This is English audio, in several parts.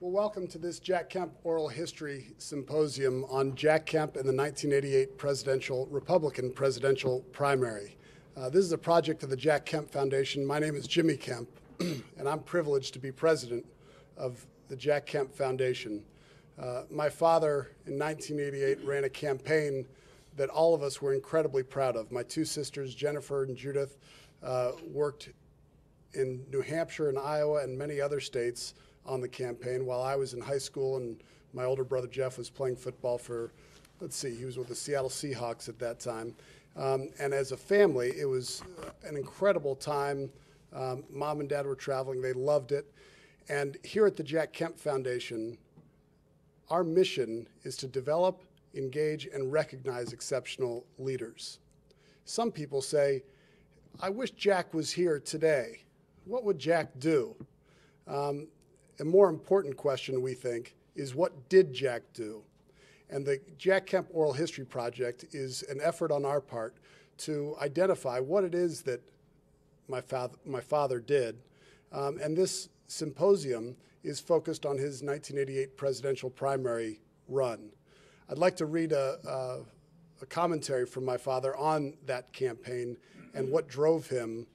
Well, welcome to this Jack Kemp Oral History Symposium on Jack Kemp and the 1988 Republican presidential primary. This is a project of the Jack Kemp Foundation. My name is Jimmy Kemp, and I'm privileged to be president of the Jack Kemp Foundation. My father, in 1988, ran a campaign that all of us were incredibly proud of. My two sisters, Jennifer and Judith, worked in New Hampshire and Iowa and many other states on the campaign while I was in high school, and my older brother Jeff was playing football for, he was with the Seattle Seahawks at that time. And as a family, it was an incredible time. Mom and Dad were traveling. They loved it. And here at the Jack Kemp Foundation, our mission is to develop, engage, and recognize exceptional leaders. Some people say, I wish Jack was here today. What would Jack do? A more important question, we think, is what did Jack do? And the Jack Kemp Oral History Project is an effort on our part to identify what it is that my father did. And this symposium is focused on his 1988 presidential primary run. I'd like to read a commentary from my father on that campaign and what drove him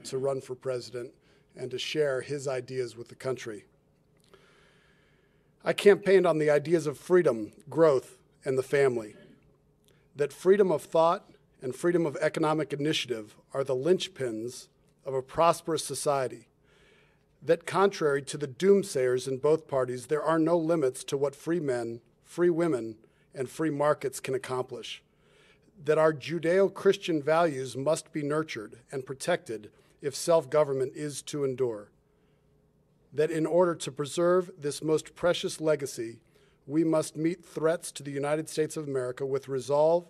to run for president and to share his ideas with the country. I campaigned on the ideas of freedom, growth, and the family. That freedom of thought and freedom of economic initiative are the linchpins of a prosperous society. That contrary to the doomsayers in both parties, there are no limits to what free men, free women, and free markets can accomplish. That our Judeo-Christian values must be nurtured and protected if self-government is to endure. That in order to preserve this most precious legacy, we must meet threats to the United States of America with resolve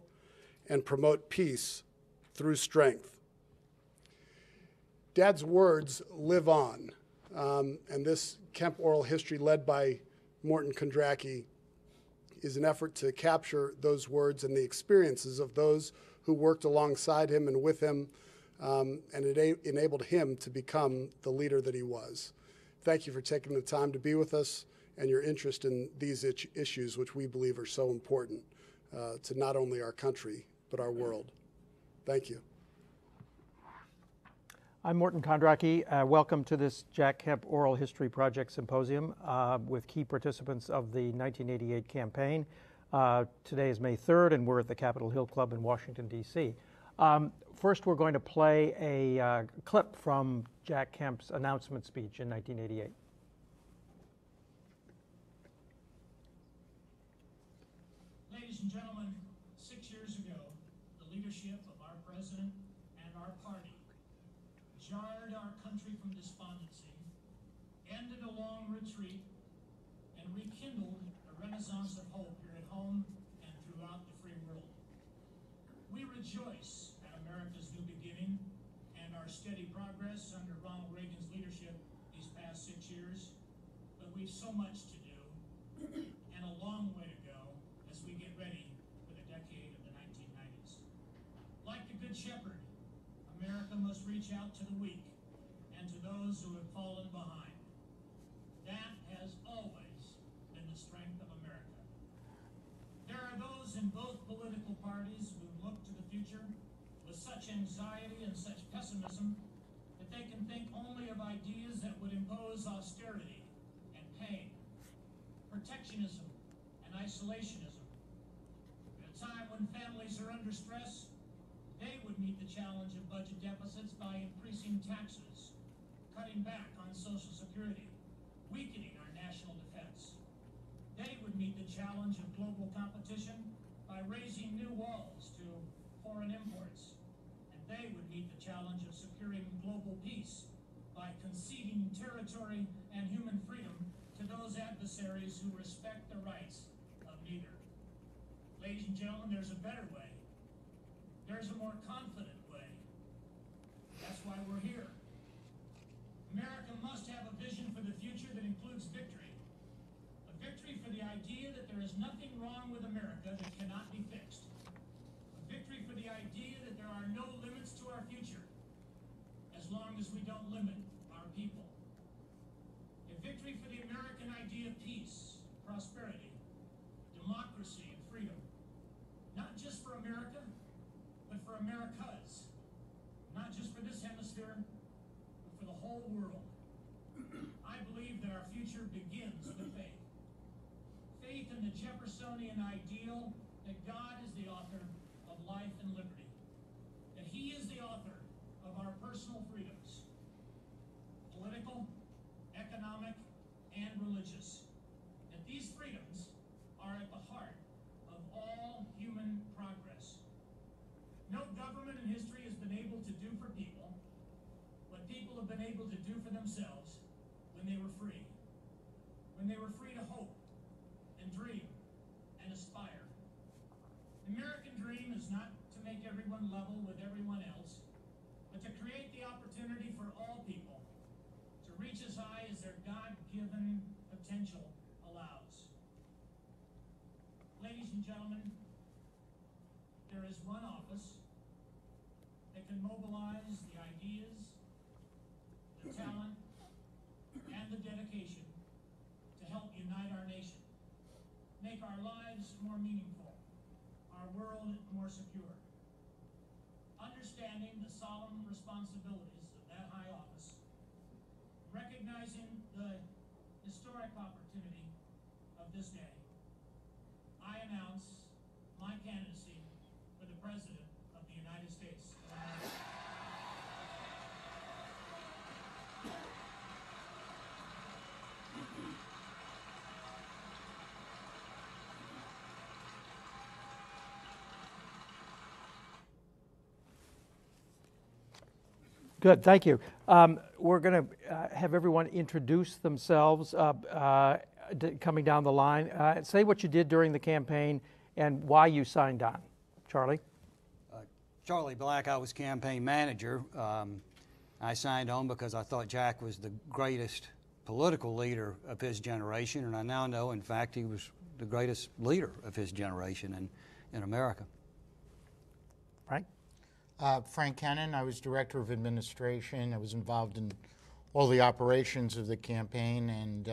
and promote peace through strength. Dad's words live on, and this Kemp Oral History led by Morton Kondracki is an effort to capture those words and the experiences of those who worked alongside him and with him, and it enabled him to become the leader that he was. Thank you for taking the time to be with us and your interest in these issues, which we believe are so important to not only our country, but our world. Thank you. I'm Morton Kondracki. Welcome to this Jack Kemp Oral History Project Symposium with key participants of the 1988 campaign. Today is May 3rd, and we're at the Capitol Hill Club in Washington, D.C. First, we're going to play a clip from Jack Kemp's announcement speech in 1988. Ladies and gentlemen, 6 years ago, the leadership of our president and our party jarred our country from despondency, ended a long retreat, and rekindled a renaissance of hope here at home and throughout the free world. We rejoice at America's new beginning and our steady progress under Ronald Reagan's leadership these past 6 years, but we've so much to do and a long way to go as we get ready for the decade of the 1990s. Like the Good Shepherd, America must reach out to the weak and to those who have fallen behind. That has always been the strength of America. There are those in both political parties who look to the future with such anxiety and such pessimism that they can think only of ideas that would impose austerity and pain, protectionism and isolationism. At a time when families are under stress, they would meet the challenge of budget deficits by increasing taxes, cutting back on Social Security, weakening our national defense. They would meet the challenge of global competition by raising new walls to foreign imports. And they would meet the challenge of securing global peace by conceding territory and human freedom to those adversaries who respect the rights of neither. Ladies and gentlemen, there's a better way. There's a more confident way. That's why we're here. America must have a vision for the future that includes victory. A victory for the idea that there is nothing wrong with America that cannot be fixed. A victory for the idea that there are no limits to our future as long as we don't limit our people. A victory for the American idea peace, prosperity, democracy, and freedom, not just for America, but for Americas, not just for this hemisphere, but for the whole world. I believe that our future begins with faith. Faith in the Jeffersonian ideal that God is the author of life and liberty, that He is the author of our personal freedoms, political, economic, and religious, that these freedoms are at the heart of all human progress. No government in history has been able to do for people what people have been able to do for themselves when they were free. When they were free to hope and dream and aspire. The American dream is not to make everyone level with everyone else, but to create the opportunity for all people to reach as high as their God-given potential allows. Ladies and gentlemen, there is one office that can mobilize the ideas, the talent, and the dedication to help unite our nation, make our lives more meaningful, our world more secure. Understanding the solemn responsibilities of that high office, recognizing the historic opportunity of this day, I announce my candidacy for the President of the United States of America. Good, thank you. We're going to have everyone introduce themselves coming down the line. Say what you did during the campaign and why you signed on. Charlie? Charlie Black, I was campaign manager. I signed on because I thought Jack was the greatest political leader of his generation, and I now know, in fact, he was the greatest leader of his generation in America. Frank? Frank Kennan, I was Director of Administration. I was involved in all the operations of the campaign and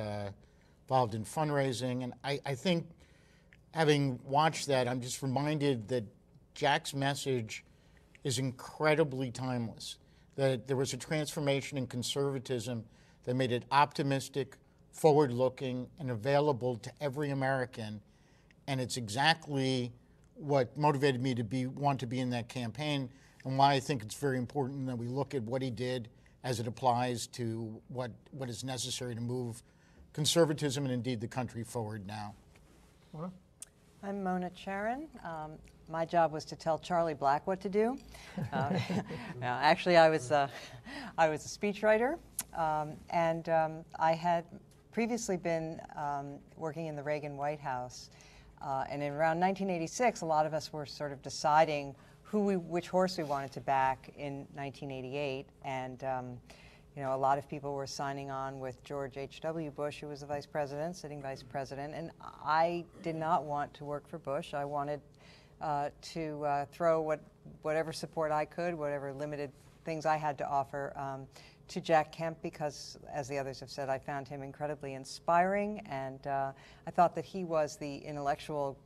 involved in fundraising. And I think, having watched that, I'm just reminded that Jack's message is incredibly timeless, that there was a transformation in conservatism that made it optimistic, forward-looking, and available to every American. And it's exactly what motivated me to want to be in that campaign, and why I think it's very important that we look at what he did as it applies to what is necessary to move conservatism and indeed the country forward now. Mona? I'm Mona Charen. My job was to tell Charlie Black what to do. Actually, I was a speechwriter, and I had previously been working in the Reagan White House. And in around 1986, a lot of us were sort of deciding which horse we wanted to back in 1988, and a lot of people were signing on with George H.W. Bush, who was the vice president, sitting vice president, and I did not want to work for Bush. I wanted to throw whatever support I could, whatever limited things I had to offer to Jack Kemp, because, as the others have said, I found him incredibly inspiring, and I thought that he was the intellectual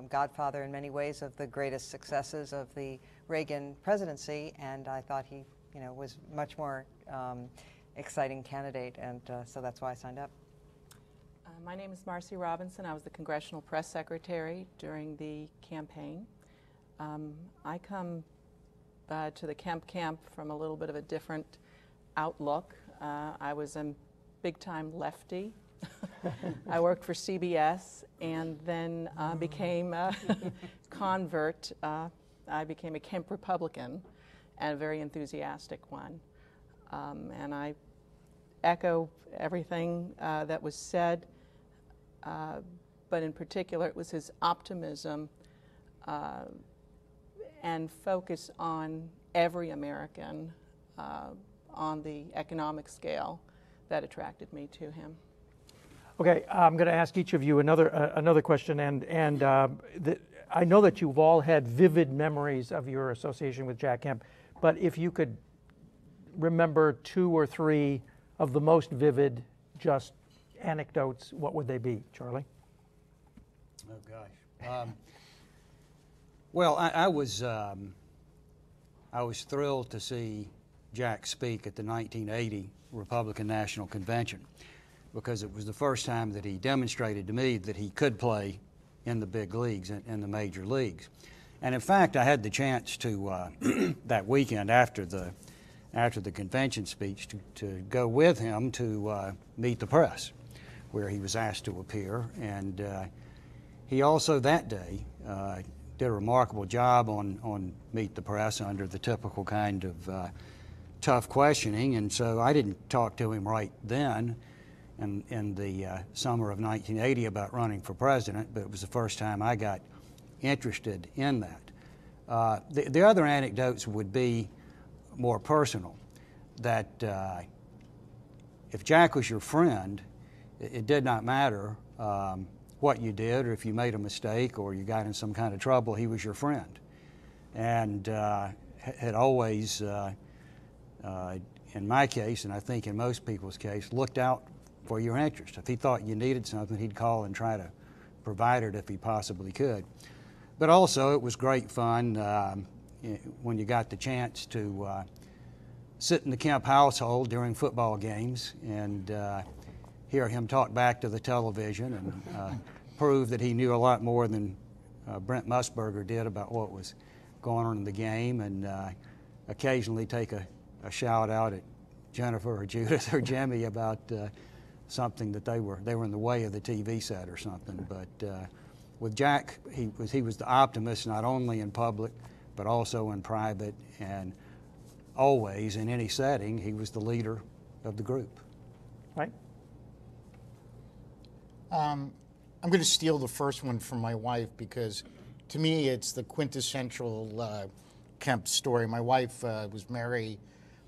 godfather in many ways of the greatest successes of the Reagan presidency, and I thought he was much more exciting candidate, and so that's why I signed up. My name is Marcy Robinson. I was the Congressional Press Secretary during the campaign. I come to the Kemp camp from a little bit of a different outlook. I was a big-time lefty. I worked for CBS and then became a convert. I became a Kemp Republican, and a very enthusiastic one. And I echo everything that was said, but in particular it was his optimism and focus on every American on the economic scale that attracted me to him. Okay, I'm going to ask each of you another question, and I know that you've all had vivid memories of your association with Jack Kemp, but if you could remember 2 or 3 of the most vivid, just anecdotes, what would they be, Charlie? Oh gosh. Well, I was thrilled to see Jack speak at the 1980 Republican National Convention, because it was the first time that he demonstrated to me that he could play in the big leagues, in the major leagues. And in fact, I had the chance to that weekend after the convention speech to go with him to meet the press, where he was asked to appear. And he also that day did a remarkable job on Meet the Press under the typical kind of tough questioning. And so I didn't talk to him right then in the summer of 1980 about running for president, but it was the first time I got interested in that. The other anecdotes would be more personal, that if Jack was your friend, it did not matter what you did, or if you made a mistake or you got in some kind of trouble, he was your friend. And had always, in my case, and I think in most people's case, looked out for your interest. If he thought you needed something, he'd call and try to provide it if he possibly could. But also, it was great fun when you got the chance to sit in the Kemp household during football games and hear him talk back to the television and prove that he knew a lot more than Brent Musburger did about what was going on in the game, and occasionally take a shout out at Jennifer or Judith or Jimmy about something that they were in the way of the TV set or something. But with Jack, he was the optimist, not only in public but also in private, and always in any setting he was the leader of the group. Right. I'm going to steal the first one from my wife, because to me it's the quintessential Kemp story. My wife was Mary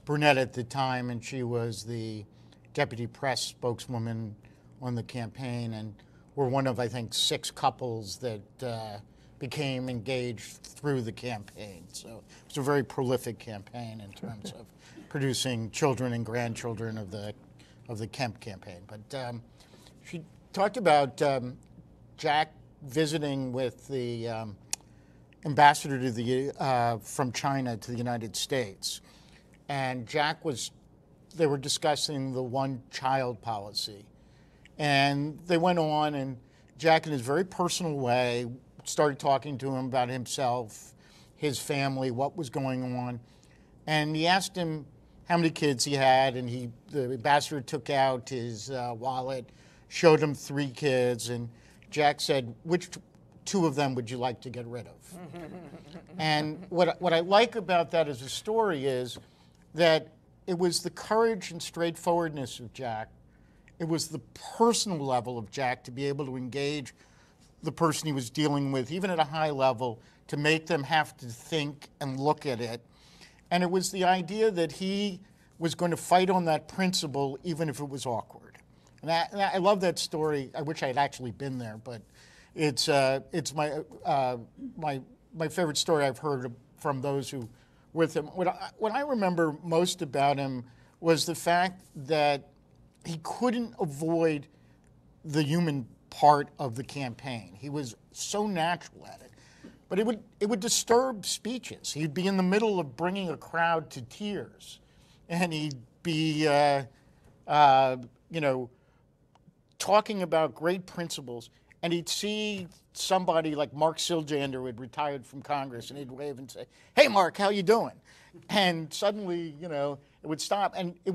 Burnett at the time, and she was the deputy press spokeswoman on the campaign, and we're one of, I think, 6 couples that became engaged through the campaign. So it was a very prolific campaign in terms of producing children and grandchildren of the Kemp campaign. But she talked about Jack visiting with the ambassador to the from China to the United States, and they were discussing the one-child policy, and they went on, and Jack, in his very personal way, started talking to him about himself, his family, what was going on, and he asked him how many kids he had, and the ambassador took out his wallet, showed him 3 kids, and Jack said, "Which 2 of them would you like to get rid of?" And what I like about that as a story is that it was the courage and straightforwardness of Jack. It was the personal level of Jack to be able to engage the person he was dealing with, even at a high level, to make them have to think and look at it. And it was the idea that he was going to fight on that principle even if it was awkward. And I love that story. I wish I had actually been there, but it's my favorite story I've heard from those who with him. What I remember most about him was the fact that he couldn't avoid the human part of the campaign. He was so natural at it. But it would disturb speeches. He'd be in the middle of bringing a crowd to tears, and he'd be, talking about great principles, and he'd see somebody like Mark Siljander, who had retired from Congress, and he'd wave and say, "Hey, Mark, how you doing?" And suddenly, it would stop, and it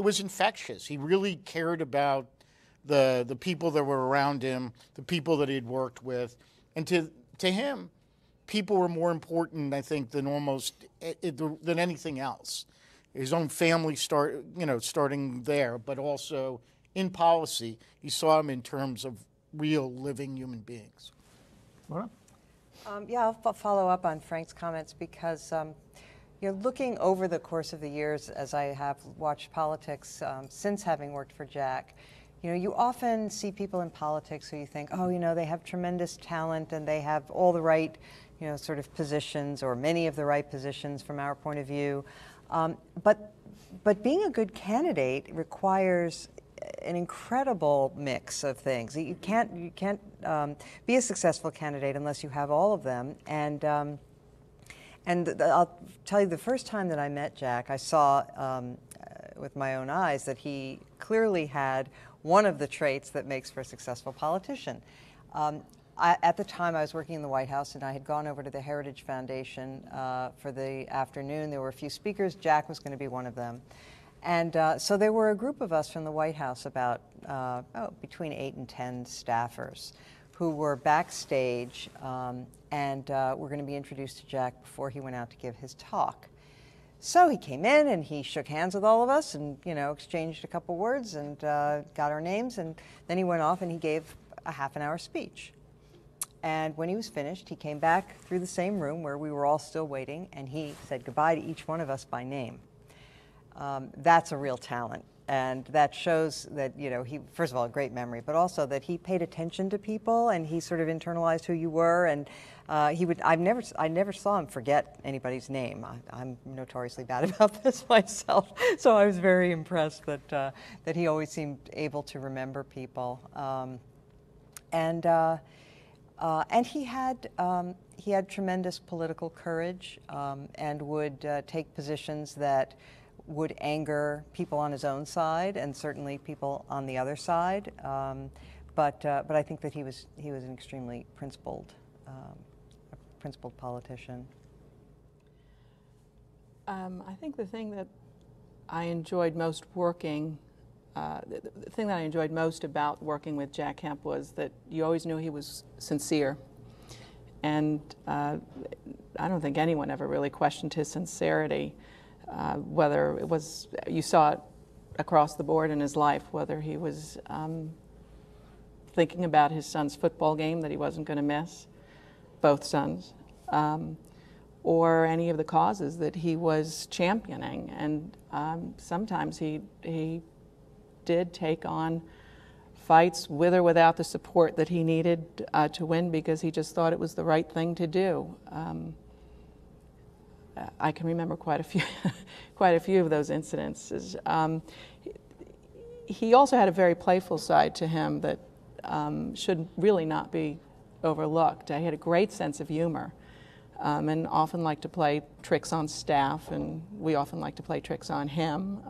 was infectious. He really cared about the people that were around him, the people that he'd worked with, and to him, people were more important, I think, than than anything else. His own family starting there, but also in policy, he saw him in terms of real living human beings. Laura? I'll follow up on Frank's comments because looking over the course of the years as I have watched politics since having worked for Jack, you often see people in politics who you think, they have tremendous talent and they have all the right, sort of positions, or many of the right positions from our point of view. But being a good candidate requires an incredible mix of things. You can't be a successful candidate unless you have all of them. And I'll tell you, the first time that I met Jack, I saw with my own eyes that he clearly had one of the traits that makes for a successful politician. At the time, I was working in the White House, and I had gone over to the Heritage Foundation for the afternoon. There were a few speakers. Jack was going to be one of them. And so there were a group of us from the White House, about between 8 and 10 staffers, who were backstage, and were going to be introduced to Jack before he went out to give his talk. So he came in and he shook hands with all of us and, exchanged a couple words and got our names, and then he went off and he gave a half-an-hour speech. And when he was finished, he came back through the same room where we were all still waiting, and he said goodbye to each one of us by name. That's a real talent, and that shows that, he, first of all, a great memory, but also that he paid attention to people and he sort of internalized who you were, and I never saw him forget anybody's name. I'm notoriously bad about this myself, so I was very impressed that he always seemed able to remember people. And he had tremendous political courage, and would take positions that would anger people on his own side and certainly people on the other side. But I think that he was an extremely principled politician. I think the thing that I enjoyed most working, the thing that I enjoyed most about working with Jack Kemp was that you always knew he was sincere. And I don't think anyone ever really questioned his sincerity, whether it was, you saw it across the board in his life, whether he was thinking about his son's football game that he wasn't going to miss, both sons, or any of the causes that he was championing. And sometimes he did take on fights with or without the support that he needed to win, because he just thought it was the right thing to do. I can remember quite a few of those incidences. He also had a very playful side to him that should really not be overlooked. He had a great sense of humor, and often liked to play tricks on staff, and we often liked to play tricks on him.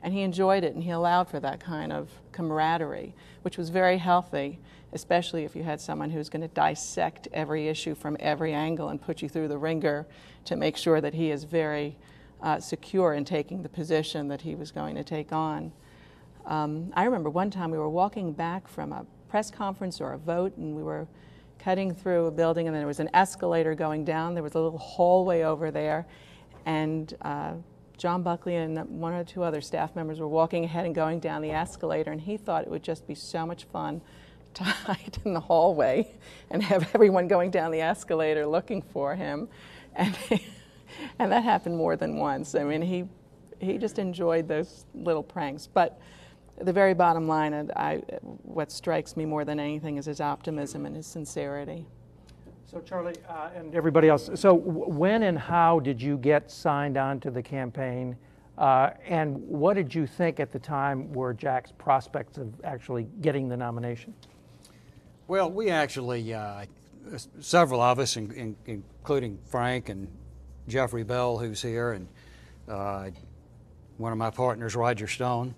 And he enjoyed it, and he allowed for that kind of camaraderie, which was very healthy, especially if you had someone who's going to dissect every issue from every angle and put you through the ringer to make sure that he is very secure in taking the position that he was going to take on. I remember one time we were walking back from a press conference or a vote, and we were cutting through a building, and then there was an escalator going down. There was a little hallway over there, and John Buckley and one or two other staff members were walking ahead and going down the escalator, and he thought it would just be so much fun to hide in the hallway and have everyone going down the escalator looking for him. And that happened more than once. I mean, he just enjoyed those little pranks. But the very bottom line, what strikes me more than anything is his optimism and his sincerity. So Charlie and everybody else, so when and how did you get signed on to the campaign, and what did you think at the time were Jack's prospects of actually getting the nomination? Well, we actually, several of us, including Frank and Jeffrey Bell, who's here, and one of my partners, Roger Stone,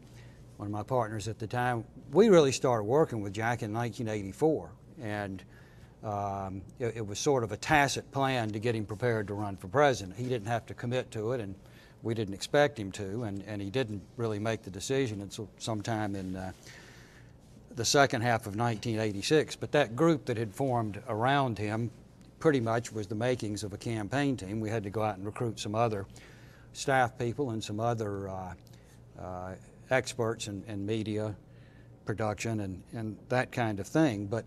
one of my partners at the time, we really started working with Jack in 1984. And it was sort of a tacit plan to get him prepared to run for president. He didn't have to commit to it, and we didn't expect him to, and he didn't really make the decision until sometime in the second half of 1986. But that group that had formed around him pretty much was the makings of a campaign team. We had to go out and recruit some other staff people and some other experts in media production and that kind of thing. But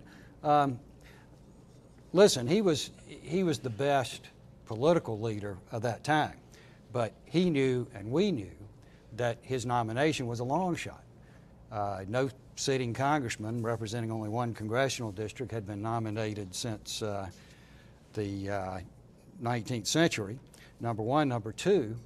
listen, he was the best political leader of that time, but he knew and we knew that his nomination was a long shot. No sitting congressman representing only one congressional district had been nominated since the 19th century, number one. Number two,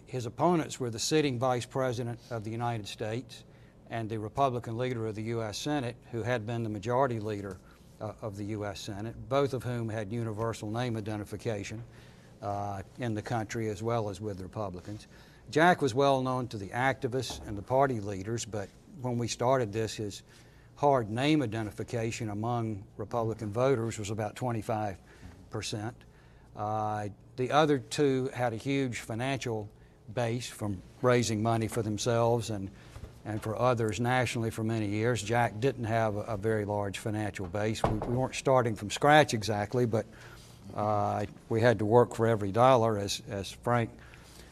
his opponents were the sitting Vice President of the United States, and the Republican leader of the U.S. Senate, who had been the majority leader of the U.S. Senate, both of whom had universal name identification in the country as well as with the Republicans. Jack was well known to the activists and the party leaders, but when we started this, his hard name identification among Republican voters was about 25%. The other two had a huge financial base from raising money for themselves and for others nationally for many years. Jack didn't have a very large financial base. We weren't starting from scratch exactly, but we had to work for every dollar, as Frank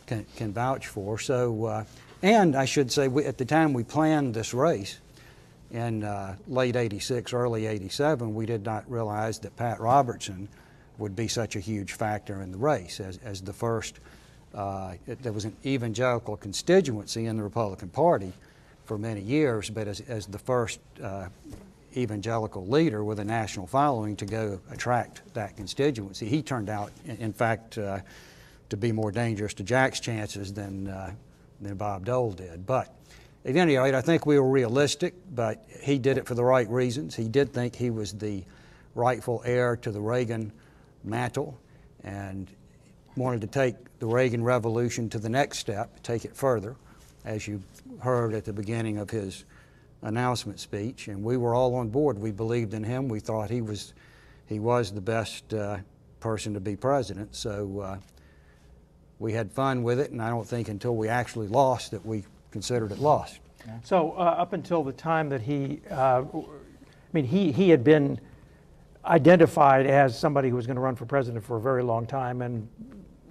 can vouch for. So, and I should say, at the time we planned this race in late '86, early '87, we did not realize that Pat Robertson would be such a huge factor in the race as the first. There was an evangelical constituency in the Republican Party for many years, but as the first evangelical leader with a national following to go attract that constituency, he turned out, in fact, to be more dangerous to Jack's chances than Bob Dole did. But at any rate, I think we were realistic, but he did it for the right reasons. He did think he was the rightful heir to the Reagan mantle and wanted to take the Reagan Revolution to the next step, take it further, as you heard at the beginning of his announcement speech, and we were all on board. We believed in him. We thought he was the best person to be president. So we had fun with it, and I don't think until we actually lost that we considered it lost. So up until the time that he had been identified as somebody who was going to run for president for a very long time, and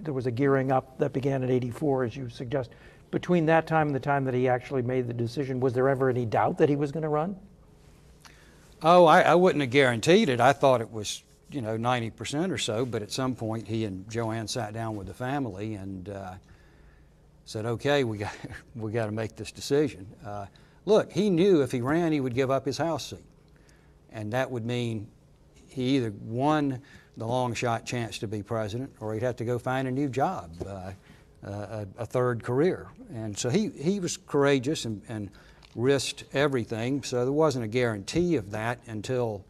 there was a gearing up that began in '84, as you suggest. Between that time and the time that he actually made the decision, was there ever any doubt that he was going to run? Oh, I wouldn't have guaranteed it. I thought it was, 90% or so, but at some point he and Joanne sat down with the family and said, okay, we got to make this decision. Look, he knew if he ran, he would give up his House seat. And that would mean he either won the long shot chance to be president or he'd have to go find a new job, a third career. And so he was courageous and risked everything. So there wasn't a guarantee of that until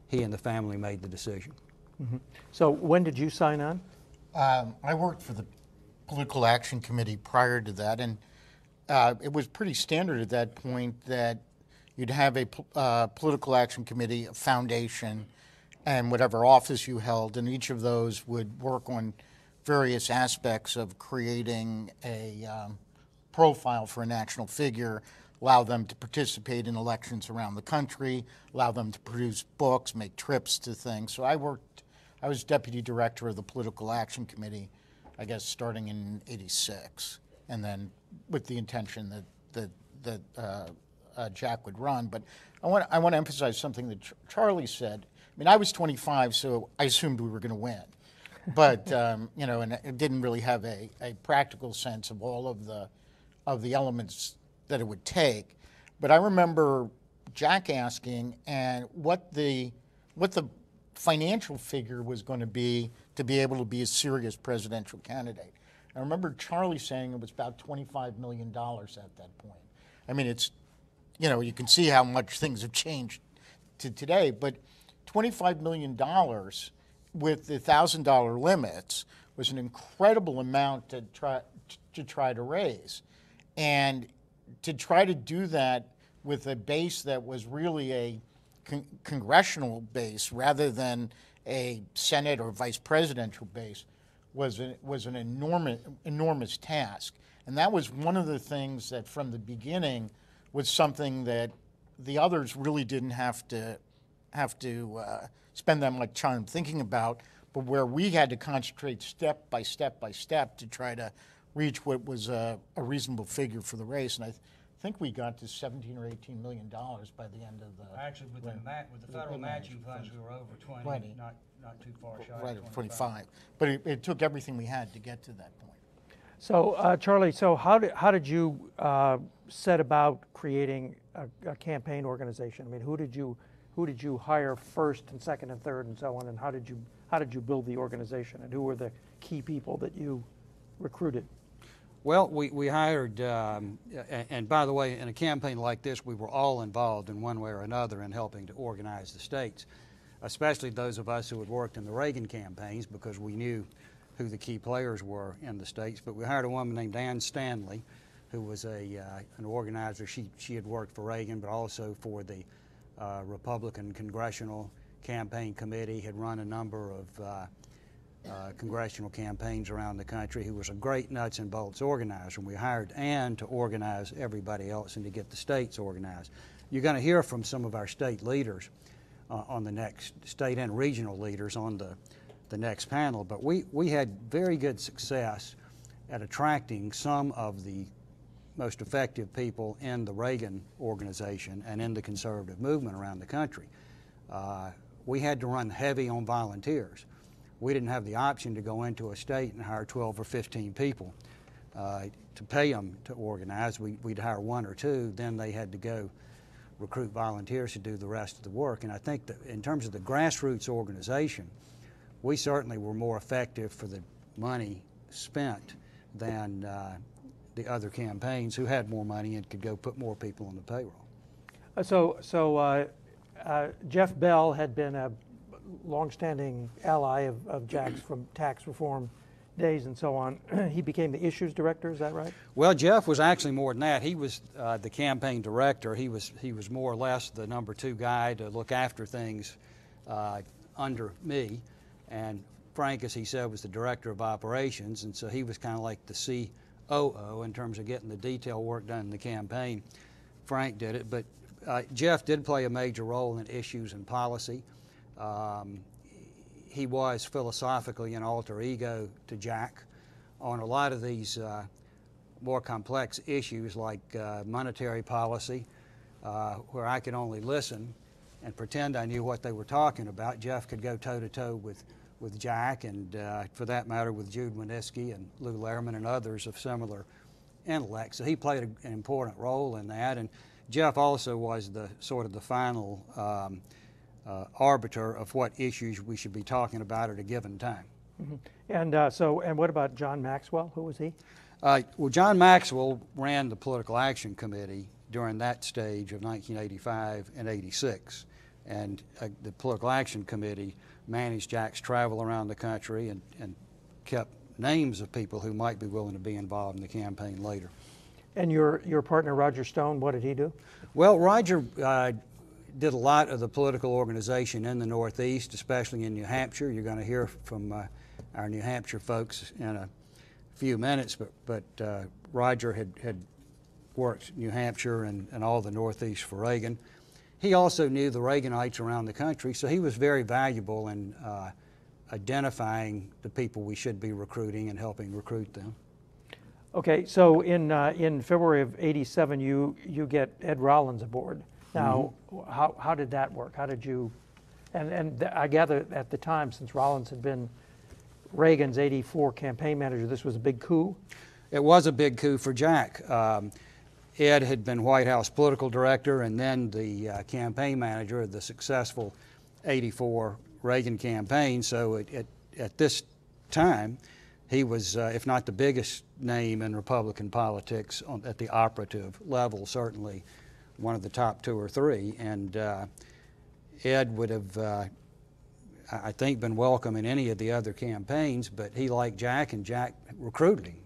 he and the family made the decision. Mm-hmm. So when did you sign on? I worked for the Political Action Committee prior to that, and it was pretty standard at that point that you'd have a Political Action Committee, a foundation, and whatever office you held, and each of those would work on various aspects of creating a profile for a national figure, allow them to participate in elections around the country, allow them to produce books, make trips to things. So I was deputy director of the Political Action Committee, I guess, starting in '86, and then with the intention that Jack would run. But I want to emphasize something that Charlie said. I mean, I was 25, so I assumed we were going to win. But, and it didn't really have a practical sense of all of the elements that it would take. But I remember Jack asking and what the financial figure was going to be able to be a serious presidential candidate. I remember Charlie saying it was about $25 million at that point. I mean, it's, you can see how much things have changed to today, but $25 million with the $1,000 limits was an incredible amount to try to raise. And to try to do that with a base that was really a congressional base rather than a Senate or vice presidential base was an enormous task. And that was one of the things that from the beginning was something that the others really didn't have to spend that much time thinking about, but where we had to concentrate step by step by step to try to reach what was a reasonable figure for the race. And I think we got to $17 or $18 million by the end of the. Actually, with the federal matching funds, we were over 20, not too far shy. Right, of 25. But it took everything we had to get to that point. So, Charlie, so how did you set about creating a campaign organization? I mean, who did you hire first and second and third and so on, and how did you build the organization, and who were the key people that you recruited? Well, we hired, and by the way, in a campaign like this, we were all involved in one way or another in helping to organize the states, especially those of us who had worked in the Reagan campaigns, because we knew who the key players were in the states. But we hired a woman named Ann Stanley, who was an organizer. She had worked for Reagan, but also for the Republican Congressional Campaign Committee, had run a number of congressional campaigns around the country, who was a great nuts and bolts organizer. And we hired Ann to organize everybody else and to get the states organized. You're going to hear from some of our state leaders on the next, state and regional leaders on the next panel, but we had very good success at attracting some of the most effective people in the Reagan organization and in the conservative movement around the country. We had to run heavy on volunteers. We didn't have the option to go into a state and hire 12 or 15 people to pay them to organize. We'd hire one or two, then they had to go recruit volunteers to do the rest of the work. And I think that in terms of the grassroots organization, we certainly were more effective for the money spent than the other campaigns who had more money and could go put more people on the payroll. Jeff Bell had been a longstanding ally of Jack's from tax reform days and so on. He became the issues director, is that right? Well, Jeff was actually more than that. He was the campaign director. He was more or less the #2 guy to look after things under me. And Frank, as he said, was the director of operations, and so he was kind of like the COO in terms of getting the detail work done in the campaign. Frank did it, but Jeff did play a major role in issues and policy. He was philosophically an alter ego to Jack on a lot of these more complex issues like monetary policy, where I could only listen and pretend I knew what they were talking about. Jeff could go toe-to-toe with Jack and, for that matter, with Jude Winniski and Lou Lehrman and others of similar intellect. So he played an important role in that. And Jeff also was the sort of the final arbiter of what issues we should be talking about at a given time. Mm-hmm. And what about John Maxwell? Who was he? Well, John Maxwell ran the Political Action Committee during that stage of 1985 and 86. And the Political Action Committee managed Jack's travel around the country and kept names of people who might be willing to be involved in the campaign later. And your partner, Roger Stone, what did he do? Well, Roger did a lot of the political organization in the Northeast, especially in New Hampshire. You're going to hear from our New Hampshire folks in a few minutes, but Roger had worked New Hampshire and all the Northeast for Reagan. He also knew the Reaganites around the country, so he was very valuable in identifying the people we should be recruiting and helping recruit them. Okay, so in February of '87, you get Ed Rollins aboard. Now, how did that work? How did you, and I gather at the time, since Rollins had been Reagan's '84 campaign manager, this was a big coup? It was a big coup for Jack. Ed had been White House political director and then the campaign manager of the successful '84 Reagan campaign. So at this time, he was, if not the biggest name in Republican politics at the operative level, certainly one of the top 2 or 3. And Ed would have, I think, been welcome in any of the other campaigns, but he liked Jack, and Jack recruited him.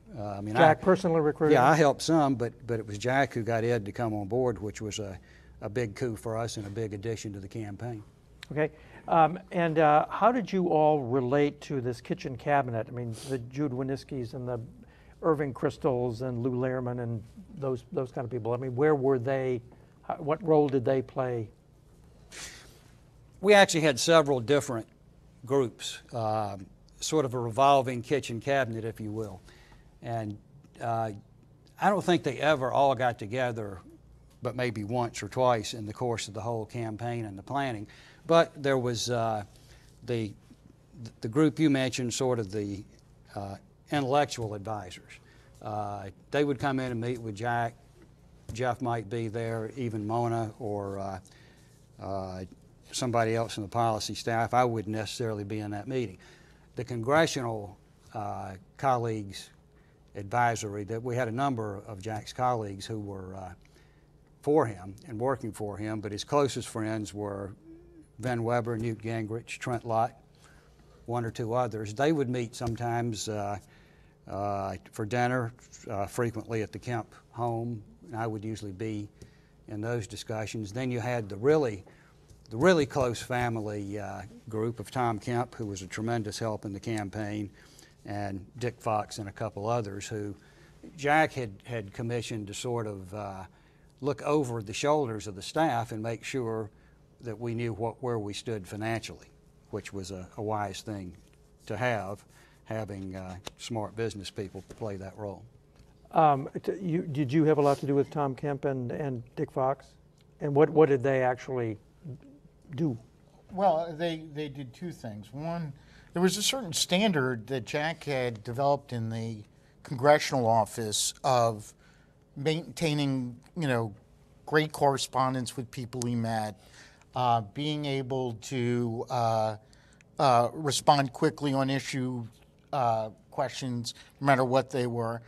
Jack personally recruited him? Yeah, I helped some, but it was Jack who got Ed to come on board, which was a big coup for us and a big addition to the campaign. Okay. How did you all relate to this kitchen cabinet? I mean, the Jude Winniskis and the Irving Kristals and Lou Lehrman and those kind of people. I mean, where were they? What role did they play? We actually had several different groups, sort of a revolving kitchen cabinet, if you will. And I don't think they ever all got together, but maybe once or twice in the course of the whole campaign and the planning. But there was the group you mentioned, sort of the intellectual advisors. They would come in and meet with Jack. Jeff might be there, even Mona or somebody else in the policy staff. I wouldn't necessarily be in that meeting. The congressional colleagues advisory, that we had a number of Jack's colleagues who were for him and working for him, but his closest friends were Van Weber, Newt Gingrich, Trent Lott, one or two others. They would meet sometimes for dinner, frequently at the Kemp home, and I would usually be in those discussions. Then you had the really close family group of Tom Kemp, who was a tremendous help in the campaign, and Dick Fox and a couple others who Jack had commissioned to sort of look over the shoulders of the staff and make sure that we knew where we stood financially, which was a wise thing to have, having smart business people play that role. Did you have a lot to do with Tom Kemp and Dick Fox? And what did they actually do? Well, they did two things. One, there was a certain standard that Jack had developed in the congressional office of maintaining, great correspondence with people he met, being able to respond quickly on issue questions, no matter what they were.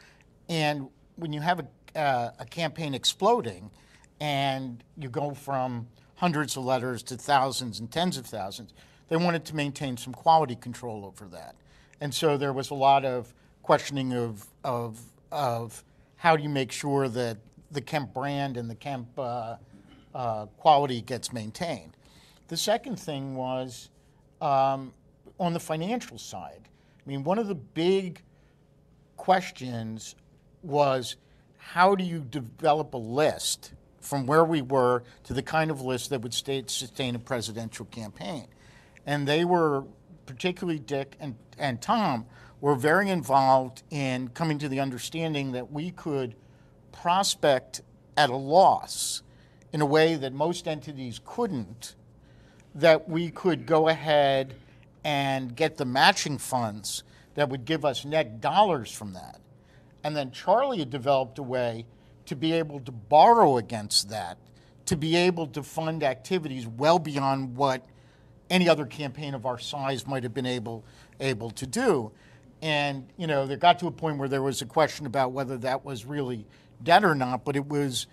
And when you have a campaign exploding and you go from hundreds of letters to thousands and tens of thousands, they wanted to maintain some quality control over that. And so there was a lot of questioning of how do you make sure that the Kemp brand and the Kemp quality gets maintained. The second thing was on the financial side. I mean, one of the big questions was how do you develop a list from where we were to the kind of list that would sustain a presidential campaign. And they were, particularly Dick and Tom, were very involved in coming to the understanding that we could prospect at a loss in a way that most entities couldn't, that we could go ahead and get the matching funds that would give us net dollars from that. And then Charlie had developed a way to be able to borrow against that, to be able to fund activities well beyond what any other campaign of our size might have been able to do. And, there got to a point where there was a question about whether that was really debt or not, but it was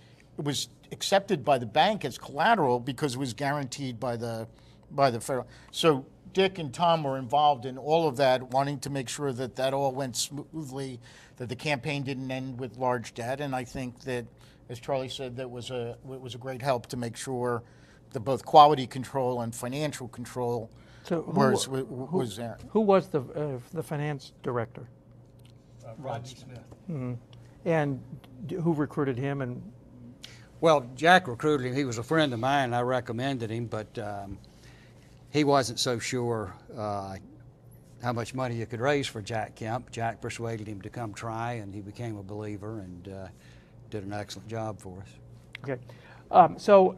accepted by the bank as collateral because it was guaranteed by the federal. So Dick and Tom were involved in all of that, wanting to make sure that that all went smoothly, that the campaign didn't end with large debt. And I think that, as Charlie said, that was a great help to make sure that both quality control and financial control was there. Who was the finance director? Rodney Smith. Mm-hmm. And who recruited him? And well, Jack recruited him. He was a friend of mine, and I recommended him, but he wasn't so sure how much money you could raise for Jack Kemp. Jack persuaded him to come try, and he became a believer and did an excellent job for us. Okay. So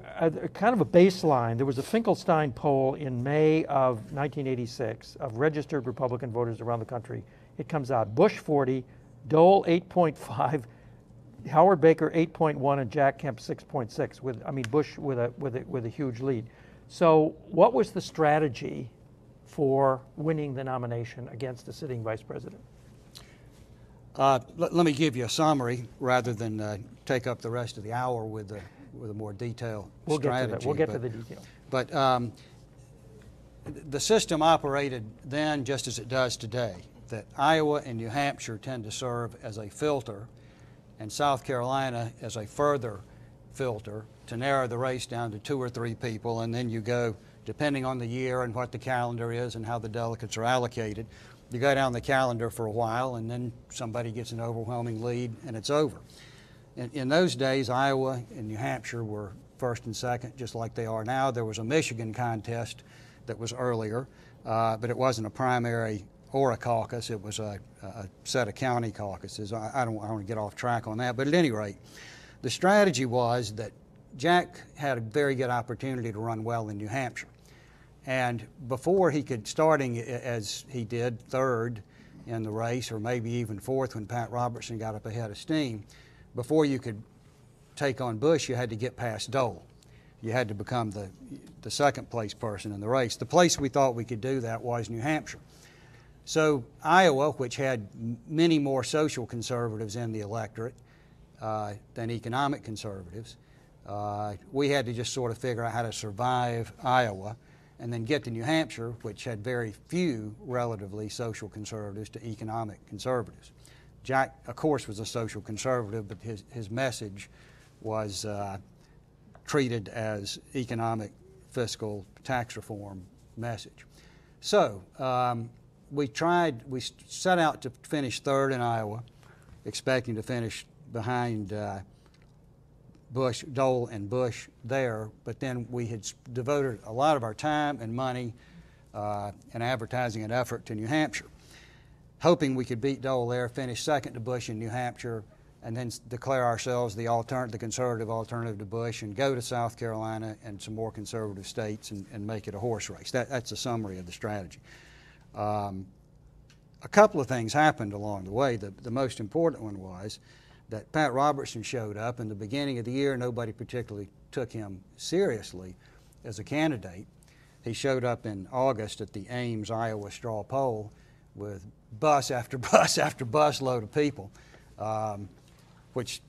kind of a baseline, there was a Finkelstein poll in May of 1986 of registered Republican voters around the country. It comes out, Bush 40, Dole 8.5, Howard Baker 8.1, and Jack Kemp 6.6. Bush with a huge lead. So what was the strategy for winning the nomination against the sitting vice president? Let me give you a summary rather than take up the rest of the hour with a more detailed strategy. We'll get to the detail. But the system operated then just as it does today, that Iowa and New Hampshire tend to serve as a filter, and South Carolina as a further filter to narrow the race down to 2 or 3 people, and then you go, depending on the year and what the calendar is and how the delegates are allocated, you go down the calendar for a while, and then somebody gets an overwhelming lead, and it's over. In those days, Iowa and New Hampshire were first and second, just like they are now. There was a Michigan contest that was earlier, but it wasn't a primary or a caucus. It was a set of county caucuses. I don't want to get off track on that, but at any rate, the strategy was that Jack had a very good opportunity to run well in New Hampshire. And before he could, starting as he did, third in the race, or maybe even fourth when Pat Robertson got up ahead of steam, before you could take on Bush, you had to get past Dole. You had to become the second place person in the race. The place we thought we could do that was New Hampshire. So Iowa, which had many more social conservatives in the electorate than economic conservatives, we had to just sort of figure out how to survive Iowa and then get to New Hampshire, which had very few relatively social conservatives to economic conservatives. Jack, of course, was a social conservative, but his message was treated as economic, fiscal, tax reform message. So we set out to finish third in Iowa, expecting to finish behind Bush, Dole and Bush there, but then we had devoted a lot of our time and money and advertising and effort to New Hampshire, hoping we could beat Dole there, finish second to Bush in New Hampshire, and then declare ourselves the conservative alternative to Bush and go to South Carolina and some more conservative states and make it a horse race. That's a summary of the strategy. A couple of things happened along the way. The most important one was that Pat Robertson showed up in the beginning of the year. Nobody particularly took him seriously as a candidate. He showed up in August at the Ames, Iowa straw poll with bus after bus after bus load of people, which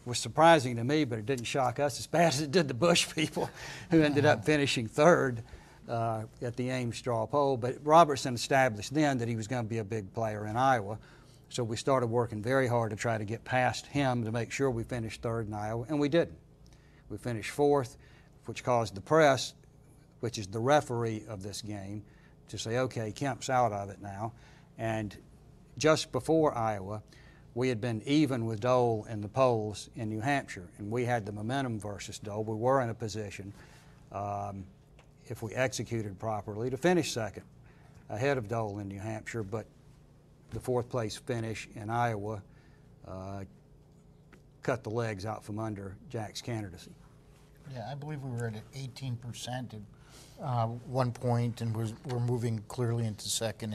was surprising to me, but it didn't shock us as bad as it did the Bush people, who ended up finishing third at the Ames straw poll. But Robertson established then that he was going to be a big player in Iowa. So we started working very hard to try to get past him to make sure we finished third in Iowa, and we didn't. We finished fourth, which caused the press, which is the referee of this game, to say, okay, Kemp's out of it now. And just before Iowa, we had been even with Dole in the polls in New Hampshire, and we had the momentum versus Dole. We were in a position, if we executed properly, to finish second ahead of Dole in New Hampshire, but the fourth place finish in Iowa cut the legs out from under Jack's candidacy. Yeah, I believe we were at 18% at one point, and we're moving clearly into second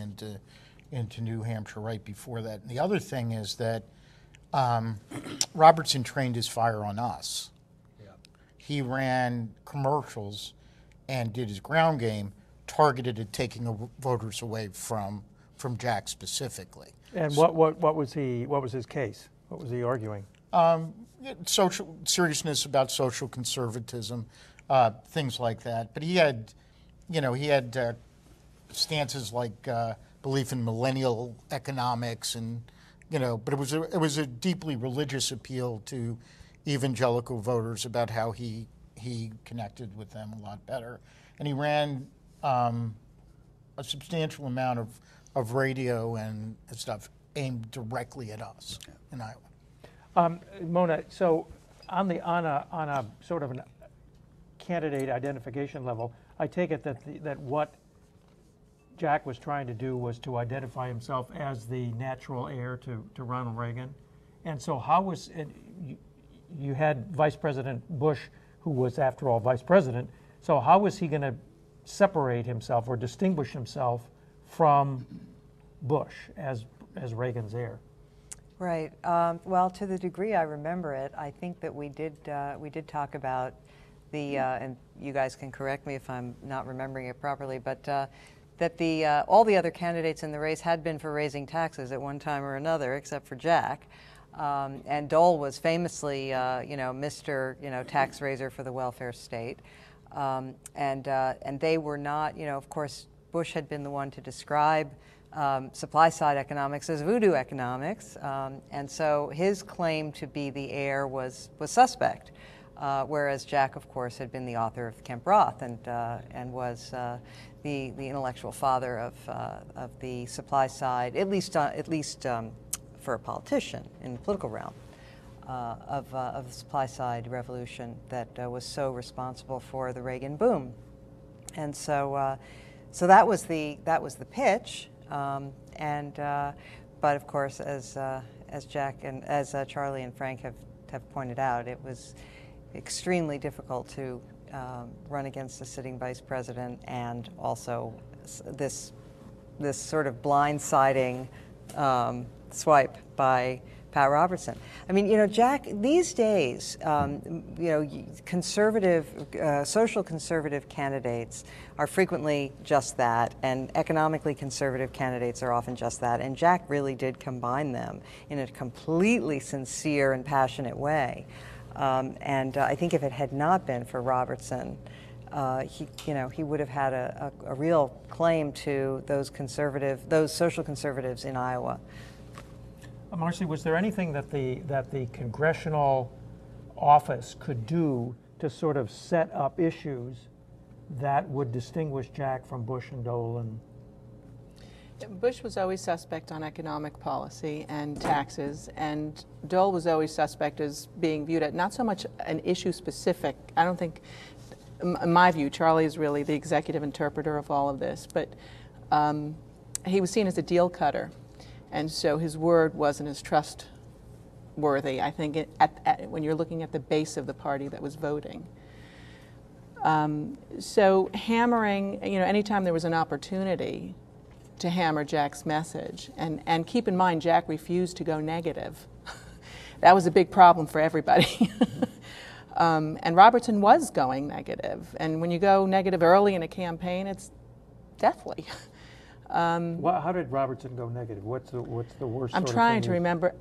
into New Hampshire right before that. And the other thing is that Robertson trained his fire on us. Yeah. He ran commercials and did his ground game targeted at taking voters away from Jack specifically. And what was his case? What was he arguing? Social seriousness about social conservatism, things like that. But he had stances like belief in millennial economics, and but it was a deeply religious appeal to evangelical voters about how he connected with them a lot better, and he ran a substantial amount of radio and stuff aimed directly at us in Iowa. Mona, so on a sort of a candidate identification level, I take it that what Jack was trying to do was to identify himself as the natural heir to Ronald Reagan. And so how was it, you had Vice President Bush, who was after all Vice President, so how was he going to separate himself or distinguish himself from Bush as Reagan's heir? Right. Well, to the degree I remember it, I think that we did talk about the, and you guys can correct me if I'm not remembering it properly, but that all the other candidates in the race had been for raising taxes at one time or another, except for Jack. And Dole was famously, Mr. Tax raiser for the welfare state. And they were not, of course, Bush had been the one to describe supply side economics as voodoo economics, and so his claim to be the heir was suspect, whereas Jack, of course, had been the author of Kemp Roth and was the intellectual father of the supply side, at least for a politician in the political realm, of the supply side revolution that was so responsible for the Reagan boom, and so that was the pitch. But of course, as Jack and as Charlie and Frank have pointed out, it was extremely difficult to run against a sitting vice president, and also this sort of blindsiding swipe by Pat Robertson. I mean, Jack, these days, conservative, social conservative candidates are frequently just that, and economically conservative candidates are often just that, and Jack really did combine them in a completely sincere and passionate way. And I think if it had not been for Robertson, he would have had a real claim to those social conservatives in Iowa. Marcy, was there anything that the congressional office could do to sort of set up issues that would distinguish Jack from Bush and Dole? And Bush was always suspect on economic policy and taxes, and Dole was always suspect as being viewed at not so much an issue specific. I don't think, in my view, Charlie is really the executive interpreter of all of this, but he was seen as a deal cutter, and so his word wasn't as trustworthy, I think, when you're looking at the base of the party that was voting. So hammering, anytime there was an opportunity to hammer Jack's message, and keep in mind, Jack refused to go negative. That was a big problem for everybody. And Robertson was going negative, and when you go negative early in a campaign, it's deathly. how did Robertson go negative? What's the worst? I'm trying to remember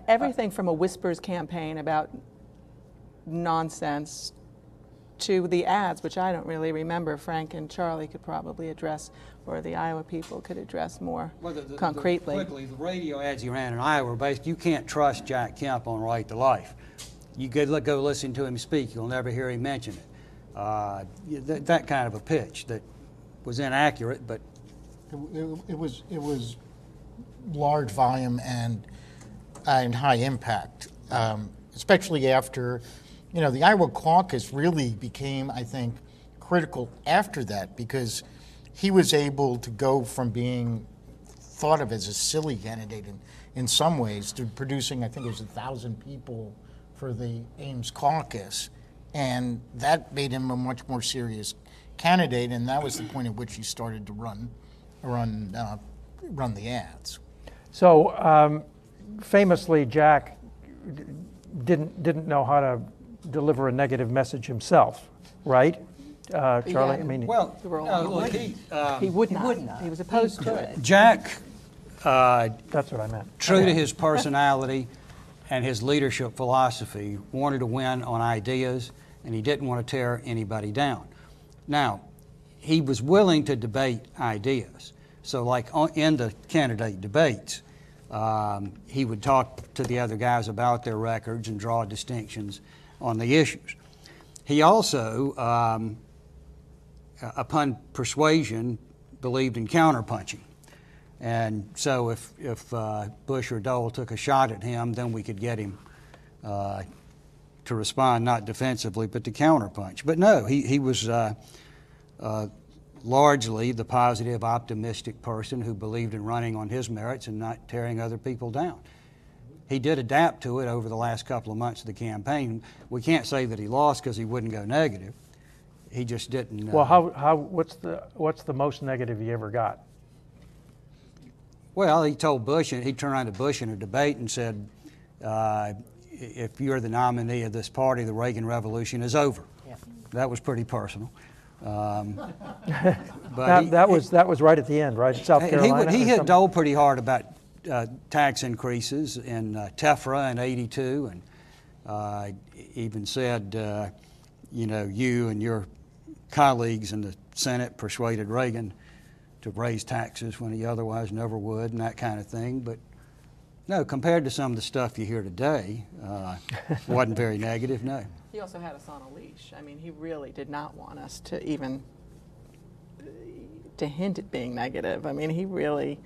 everything from a whispers campaign about nonsense to the ads, which I don't really remember. Frank and Charlie could probably address, or the Iowa people could address more concretely. Quickly, the radio ads he ran in Iowa were based, you can't trust Jack Kemp on Right to Life. You could go listen to him speak, you'll never hear him mention it. That kind of a pitch that was inaccurate, but It was large volume and high impact, especially after, the Iowa caucus really became, I think, critical after that, because he was able to go from being thought of as a silly candidate in some ways to producing, I think it was 1,000 people for the Ames caucus, and that made him a much more serious candidate, and that was the point at which he started to run the ads. So famously, Jack didn't know how to deliver a negative message himself, right? Charlie, Yeah. I mean, well, look, He would not. He was opposed to it. Jack, that's what I meant. true to his personality and his leadership philosophy, wanted to win on ideas, and he didn't want to tear anybody down. Now, he was willing to debate ideas. So like in the candidate debates, he would talk to the other guys about their records and draw distinctions on the issues. He also, upon persuasion, believed in counterpunching. And so if Bush or Dole took a shot at him, then we could get him to respond not defensively, but to counterpunch. But no, he was largely the positive, optimistic person who believed in running on his merits and not tearing other people down. He did adapt to it over the last couple of months of the campaign. We can't say that he lost because he wouldn't go negative. He just didn't. Well, what's the most negative he ever got? Well, he told Bush, and he turned around to Bush in a debate and said, if you're the nominee of this party, the Reagan Revolution is over. Yeah. That was pretty personal. But that was right at the end, right? South Carolina. He hit Dole pretty hard about tax increases in TEFRA in '82, and even said, you and your colleagues in the Senate persuaded Reagan to raise taxes when he otherwise never would, and that kind of thing. But no, compared to some of the stuff you hear today, wasn't very negative, no. He also had us on a leash. I mean, he really did not want us to even to hint at being negative. I mean, he really,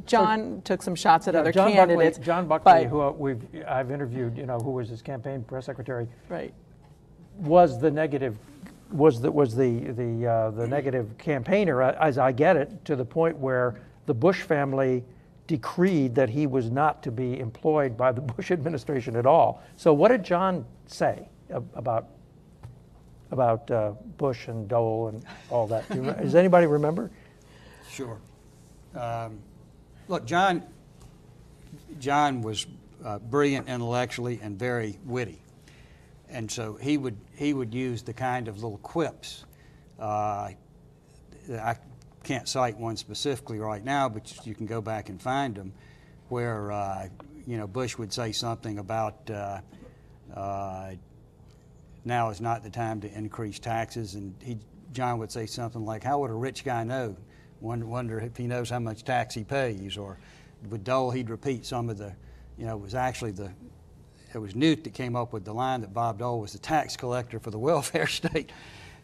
John took some shots at other candidates. John Buckley, who I've interviewed, who was his campaign press secretary, right, was the negative. Was the negative campaigner, as I get it, to the point where the Bush family decreed that he was not to be employed by the Bush administration at all. So what did John say about Bush and Dole and all that? Does anybody remember? Sure. Look, John John was brilliant intellectually and very witty. And so he would use the kind of little quips. I can't cite one specifically right now, but you can go back and find them, where Bush would say something about now is not the time to increase taxes, and John would say something like, "How would a rich guy know? Wonder if he knows how much tax he pays." Or with Dole, he'd repeat some of the, it was Newt that came up with the line that Bob Dole was the tax collector for the welfare state.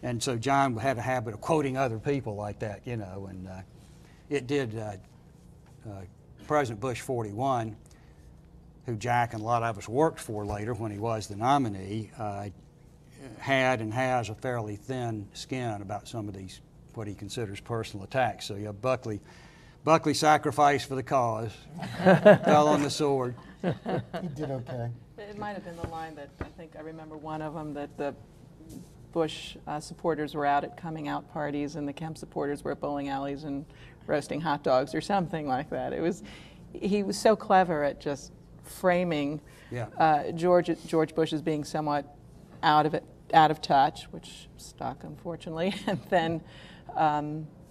And so John had a habit of quoting other people like that, and it did President Bush 41, who Jack and a lot of us worked for later when he was the nominee, had and has a fairly thin skin about some of these, what he considers personal attacks. So you have Buckley sacrificed for the cause, fell on the sword. He did okay. It might have been the line that I remember one of them, that the Bush supporters were out at coming out parties and the Kemp supporters were at bowling alleys and roasting hot dogs or something like that. He was so clever at just framing George Bush as being somewhat out of touch, which stuck, unfortunately, and then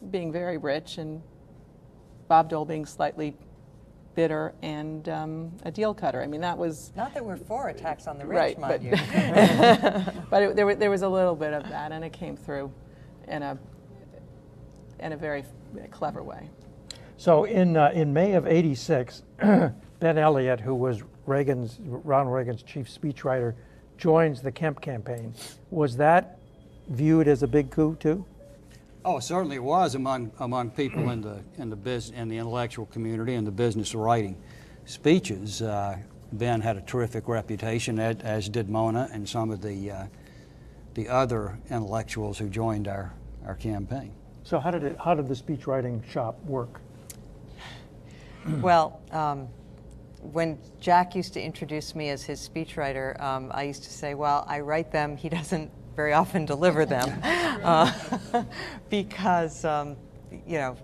being very rich, and Bob Dole being slightly bitter and a deal cutter. I mean, that was... Not that we're for a tax on the rich, right, mind you. But there was a little bit of that, and it came through in a very clever way. So in May of '86, Ben Elliott, who was Ronald Reagan's chief speechwriter, joins the Kemp campaign. Was that viewed as a big coup too? Oh, certainly it was among people in the intellectual community and the business of writing speeches. Ben had a terrific reputation, as did Mona and some of the other intellectuals who joined our campaign. So how did the speechwriting shop work? Well, when Jack used to introduce me as his speechwriter, I used to say, well, I write them, he doesn't very often deliver them. Because,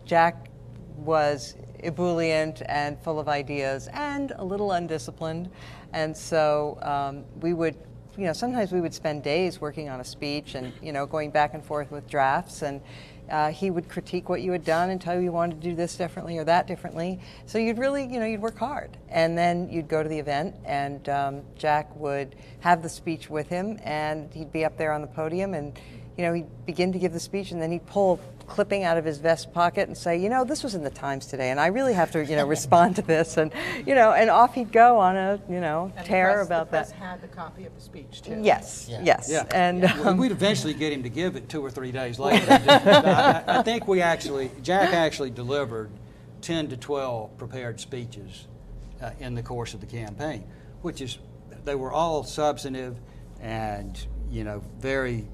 Jack was ebullient and full of ideas and a little undisciplined. And so we would, sometimes we would spend days working on a speech and, going back and forth with drafts. And he would critique what you had done and tell you you wanted to do this differently or that differently. So you'd really, you'd work hard. And then you'd go to the event, and Jack would have the speech with him, and he'd be up there on the podium, and he'd begin to give the speech, and then he'd pull a clipping out of his vest pocket and say, this was in the Times today, and I really have to, respond to this, and and off he'd go on a, tear about that. that. The press had the copy of the speech too. Yes, yes, Yeah. and Well, we'd eventually get him to give it 2 or 3 days later. I think Jack actually delivered 10 to 12 prepared speeches in the course of the campaign, they were all substantive and very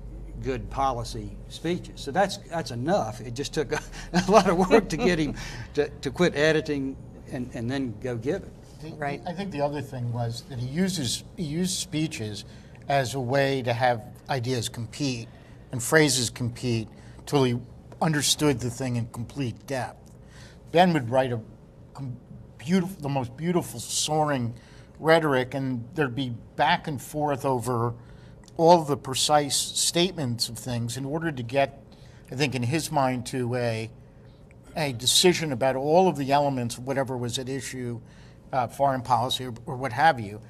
good policy speeches. So that's enough. It just took a lot of work to get him to quit editing and then go give it. Right. I think the other thing was that he used speeches as a way to have ideas compete and phrases compete till he understood the thing in complete depth. Ben would write the most beautiful soaring rhetoric, and there'd be back and forth over all the precise statements of things in order to get, I think, in his mind, to a decision about all of the elements of whatever was at issue, foreign policy or what have you.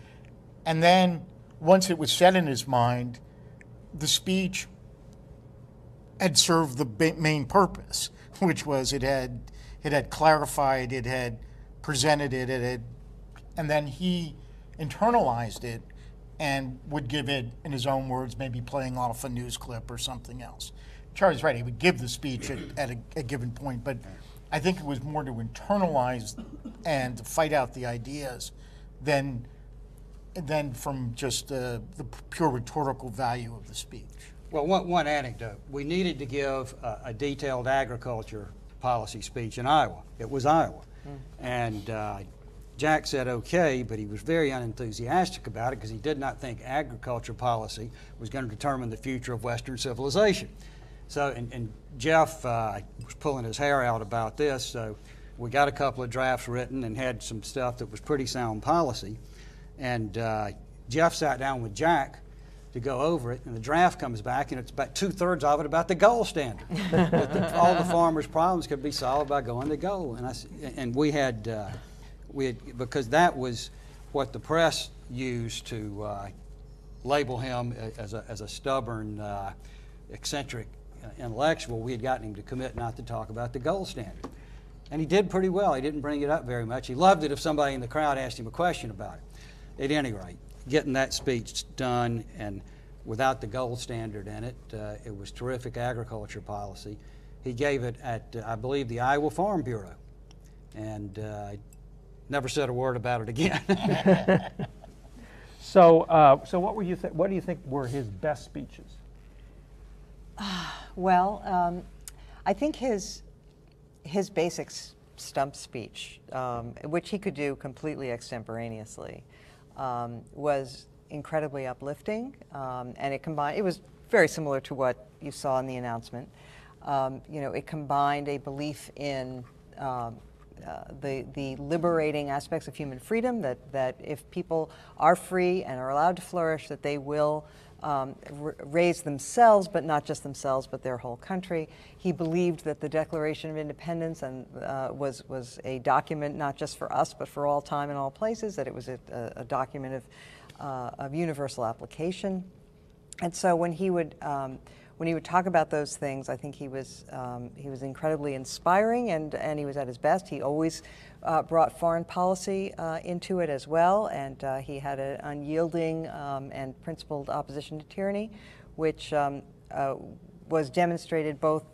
And then once it was set in his mind, the speech had served the main purpose, which was it had clarified, it had presented it, and then he internalized it and would give it, in his own words, maybe playing off a news clip or something else. Charlie's right, he would give the speech at a given point, but I think it was more to internalize and to fight out the ideas than from just the pure rhetorical value of the speech. Well, one anecdote. We needed to give a detailed agriculture policy speech in Iowa. It was Iowa. And Jack said okay, but he was very unenthusiastic about it because he did not think agriculture policy was going to determine the future of Western civilization. So, and Jeff was pulling his hair out about this, so we got a couple of drafts written and had some stuff that was pretty sound policy. And Jeff sat down with Jack to go over it, and the draft comes back, and it's about 2/3 of it about the gold standard. That all the farmers' problems could be solved by going to gold. And we had, because that was what the press used to label him as a stubborn, eccentric intellectual. We had gotten him to commit not to talk about the gold standard. And he did pretty well. He didn't bring it up very much. He loved it if somebody in the crowd asked him a question about it. At any rate, getting that speech done, and without the gold standard in it, it was terrific agriculture policy. He gave it at, I believe, the Iowa Farm Bureau, and never said a word about it again. So what do you think were his best speeches? Well, I think his basic stump speech, which he could do completely extemporaneously, was incredibly uplifting, and it was very similar to what you saw in the announcement. It combined a belief in the liberating aspects of human freedom, that if people are free and are allowed to flourish, that they will raise themselves, but not just themselves, but their whole country. He believed that the Declaration of Independence was a document not just for us, but for all time and all places, that it was a document of universal application. And so when he would talk about those things, I think he was incredibly inspiring, and he was at his best. He always brought foreign policy into it as well, and he had an unyielding and principled opposition to tyranny, which was demonstrated both,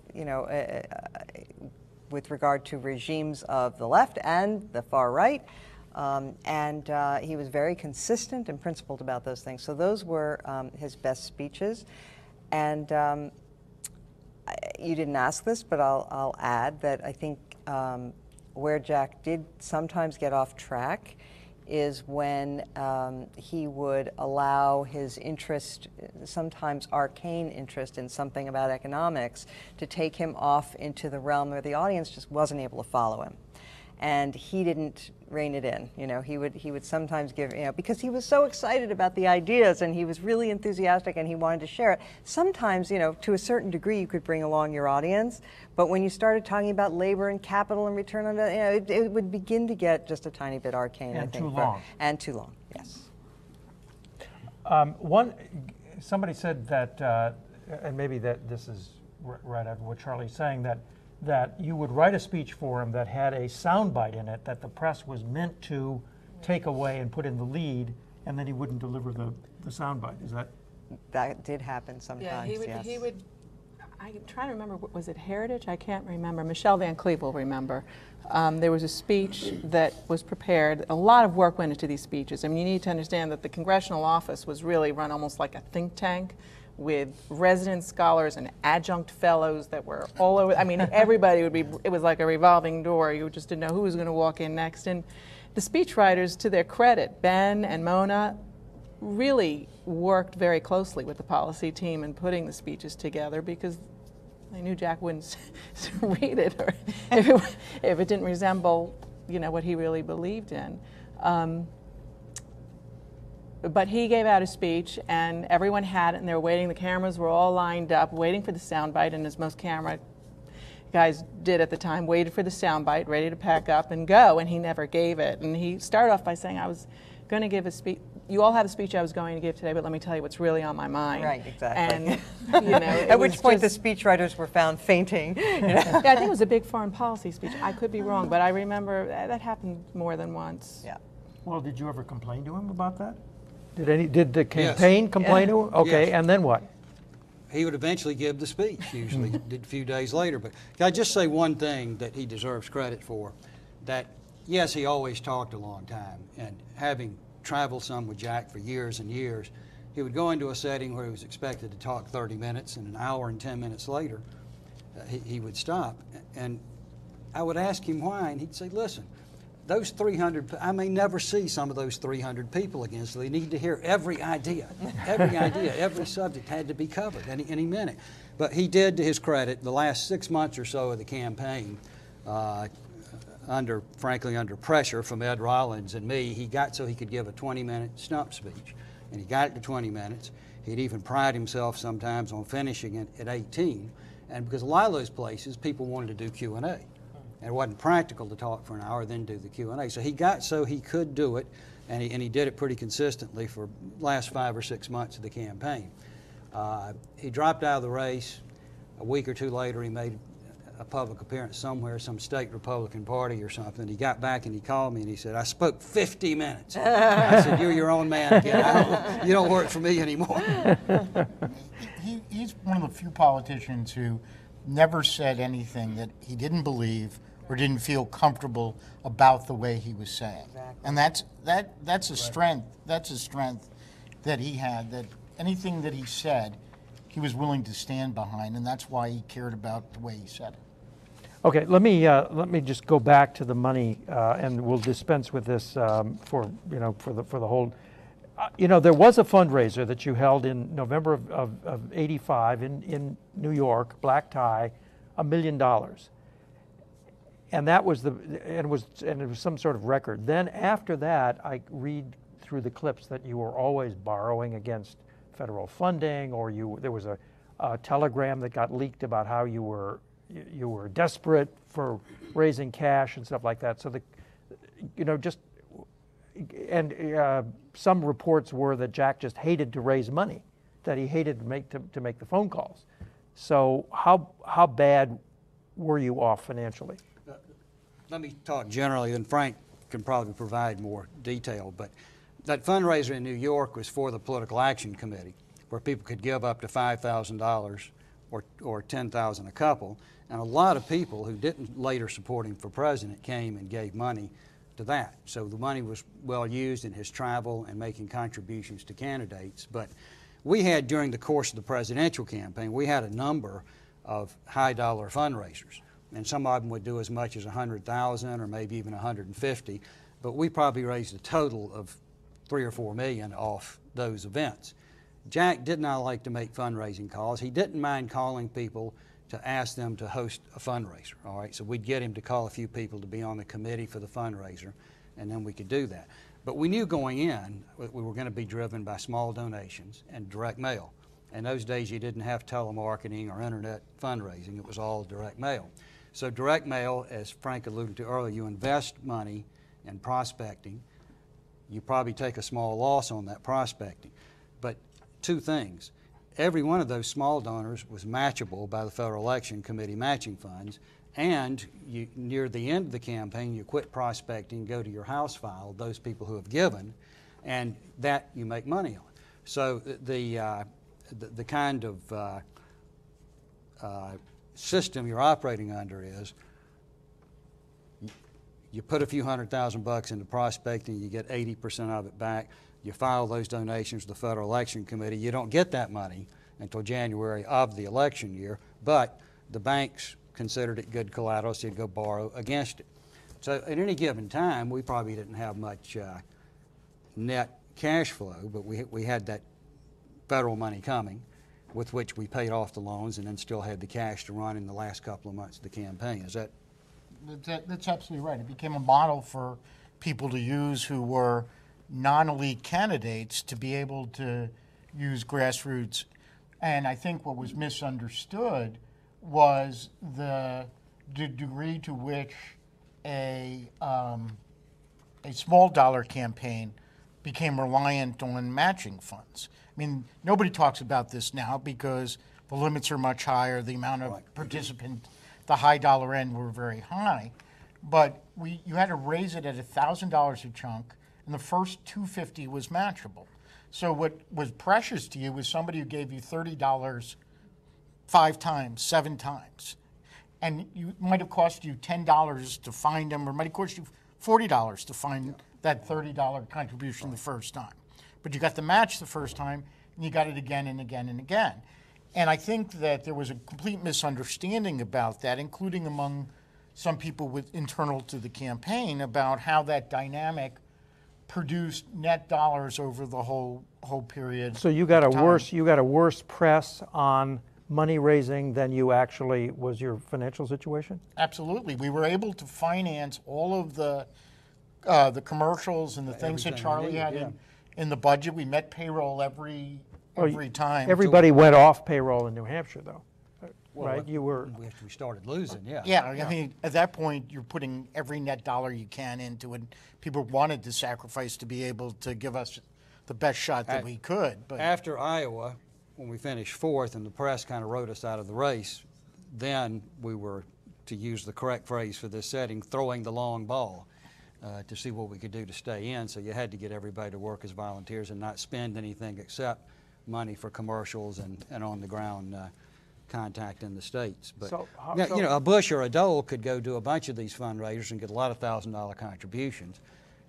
with regard to regimes of the left and the far right. And he was very consistent and principled about those things. So those were his best speeches. And you didn't ask this, but I'll add that I think where Jack did sometimes get off track is when he would allow his interest, sometimes arcane interest in something about economics, to take him off into the realm where the audience just wasn't able to follow him. And he didn't rein it in. He would sometimes give, because he was so excited about the ideas and he was really enthusiastic and he wanted to share it. Sometimes, to a certain degree, you could bring along your audience, but when you started talking about labor and capital and return on it, it would begin to get just a tiny bit arcane. And I think. Too long. And too long, yes. Somebody said that, and maybe that this is right after what Charlie's saying, that you would write a speech for him that had a soundbite in it that the press was meant to take away and put in the lead, and then he wouldn't deliver the soundbite. Is that? That did happen sometimes, yeah, yes. he would, I'm trying to remember, was it Heritage? I can't remember. Michelle Van Cleve will remember. There was a speech that was prepared. A lot of work went into these speeches. I mean, you need to understand that the congressional office was really run almost like a think tank, with resident scholars and adjunct fellows that were all over. I mean, everybody would be, it was like a revolving door. You just didn't know who was going to walk in next. And the speechwriters, to their credit, Ben and Mona, really worked very closely with the policy team in putting the speeches together, because they knew Jack wouldn't read it, or if it didn't resemble, what he really believed in. But he gave out a speech, and everyone had it, and they were waiting. The cameras were all lined up, waiting for the soundbite, and as most camera guys did at the time, waited for the soundbite, ready to pack up and go, and he never gave it. And he started off by saying, I was going to give a speech. You all have a speech I was going to give today, but let me tell you what's really on my mind. Right, exactly. And, at which point the speechwriters were found fainting. Yeah, I think it was a big foreign policy speech. I could be wrong, but I remember that happened more than once. Yeah. Well, did you ever complain to him about that? Did the campaign complain to him? Okay, Yes. And then what? He would eventually give the speech, usually did a few days later. But can I just say one thing that he deserves credit for? That, yes, he always talked a long time, and having traveled some with Jack for years and years, he would go into a setting where he was expected to talk 30 minutes, and an hour and 10 minutes later, he would stop. And I would ask him why, and he'd say, listen, those 300, I may never see some of those 300 people again, so they need to hear every idea, every subject had to be covered, and he meant it. But he did, to his credit, the last 6 months or so of the campaign, frankly, under pressure from Ed Rollins and me, he got so he could give a 20-minute stump speech. And he got it to 20 minutes. He'd even pride himself sometimes on finishing it at 18. And because a lot of those places, people wanted to do Q&A. And it wasn't practical to talk for an hour, then do the Q&A. So he got so he could do it, and he did it pretty consistently for the last 5 or 6 months of the campaign. He dropped out of the race. A week or two later, he made a public appearance somewhere, some state Republican Party or something. He got back and he called me and he said, "I spoke 50 minutes. I said, "You're your own man again. You don't work for me anymore." He's one of the few politicians who never said anything that he didn't believe or didn't feel comfortable about the way he was saying. Exactly. And that's a strength. That's a strength that he had, that anything that he said, he was willing to stand behind, and that's why he cared about the way he said it. Okay, let me just go back to the money, and we'll dispense with this for the whole. There was a fundraiser that you held in November of '85 in New York, black tie, $1 million, and that was it was some sort of record. Then after that, I read through the clips that you were always borrowing against federal funding, or there was a telegram that got leaked about how you were desperate for raising cash and stuff like that. So some reports were that Jack just hated to raise money, that he hated to make the phone calls. So how bad were you off financially? Let me talk generally, and Frank can probably provide more detail, but that fundraiser in New York was for the Political Action Committee, where people could give up to $5,000 or $10,000 a couple. And a lot of people who didn't later support him for president came and gave money to that. So the money was well used in his travel and making contributions to candidates. But we had, during the course of the presidential campaign, we had a number of high dollar fundraisers. And some of them would do as much as $100,000 or maybe even $150,000. But we probably raised a total of $3 or $4 million off those events. Jack did not like to make fundraising calls. He didn't mind calling people to ask them to host a fundraiser, all right? So we'd get him to call a few people to be on the committee for the fundraiser, and then we could do that. But we knew going in we were going to be driven by small donations and direct mail. In those days, you didn't have telemarketing or internet fundraising. It was all direct mail. So direct mail, as Frank alluded to earlier, you invest money in prospecting. You probably take a small loss on that prospecting. But two things. Every one of those small donors was matchable by the Federal Election Committee matching funds, and near the end of the campaign, you quit prospecting, go to your house file, those people who have given, and that you make money on. So the kind of system you're operating under is you put a few $100,000 into prospecting, you get 80% of it back. You file those donations to the Federal Election Committee. You don't get that money until January of the election year, but the banks considered it good collateral, so you'd go borrow against it. So at any given time, we probably didn't have much net cash flow, but we had that federal money coming, with which we paid off the loans and then still had the cash to run in the last couple of months of the campaign. Is that? That's absolutely right. It became a model for people to use who were non-elite candidates to be able to use grassroots. And I think what was misunderstood was the degree to which a small dollar campaign became reliant on matching funds. I mean, nobody talks about this now because the limits are much higher, the amount of participants, the high dollar end were very high. But you had to raise it at $1,000 a chunk, and the first $250 was matchable. So what was precious to you was somebody who gave you $30 5 times, 7 times. And it might have cost you $10 to find them, or it might have cost you $40 to find that $30 contribution the first time. But you got the match the first time, and you got it again and again and again. And I think that there was a complete misunderstanding about that, including among some people internal to the campaign, about how that dynamic produced net dollars over the whole period. So you got a worse press on money raising than you actually was your financial situation? Absolutely. We were able to finance all of the commercials and the things that Everything we Charlie needed, had yeah. in the budget. We met payroll every time. Everybody went off payroll in New Hampshire, though, Well, right? You were. We started losing, yeah. Yeah, I mean, at that point, you're putting every net dollar you can into it. People wanted to sacrifice to be able to give us the best shot that we could. But After Iowa, when we finished fourth and the press kind of wrote us out of the race, then we were, to use the correct phrase for this setting, throwing the long ball to see what we could do to stay in. So you had to get everybody to work as volunteers and not spend anything except money for commercials and on-the-ground contact in the States. But So, you know, a Bush or a Dole could go do a bunch of these fundraisers and get a lot of $1,000 contributions.